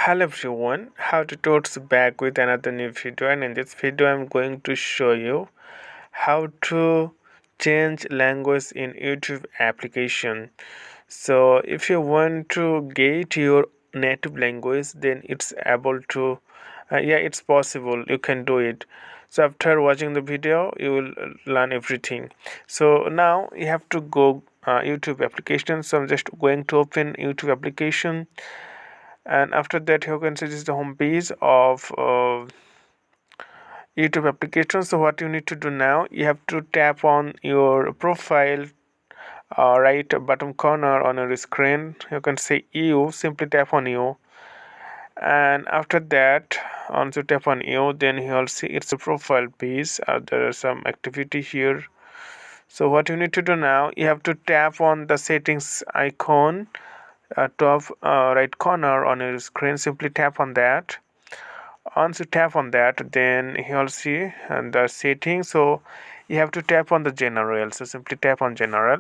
Hello everyone, how to totes back with another new video, and in this video I'm going to show you how to change language in YouTube application. So if you want to get your native language, then it's able to it's possible, you can do it. So after watching the video you will learn everything. So now you have to go YouTube application. So I'm just going to open YouTube application, and after that you can see this is the home page of YouTube application. So what you need to do now, you have to tap on your profile right bottom corner on your screen. You can say you, simply tap on you, and after that once you tap on you, then you'll see it's a profile page. There are some activity here. So what you need to do now, you have to tap on the settings icon top right corner on your screen. Simply tap on that. Once you tap on that, then you'll see the settings. So you have to tap on the general. So simply tap on general,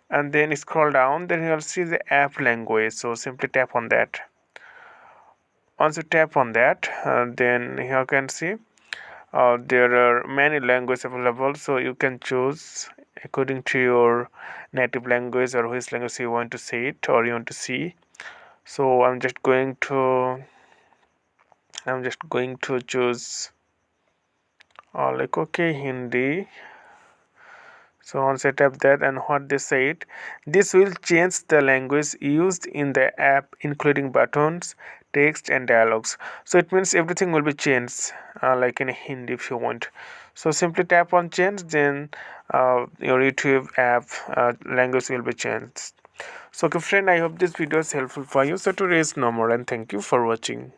and then scroll down, then you'll see the app language. So simply tap on that. Once you tap on that, then you can see there are many languages available, so you can choose according to your native language or which language you want to say it or you want to see. So I'm just going to choose okay, Hindi. So once I tap that, and what they said, this will change the language used in the app, including buttons, text, and dialogues. So it means everything will be changed, like in Hindi if you want. So simply tap on change, then your YouTube app language will be changed. So okay friend, I hope this video is helpful for you. So today is no more, and thank you for watching.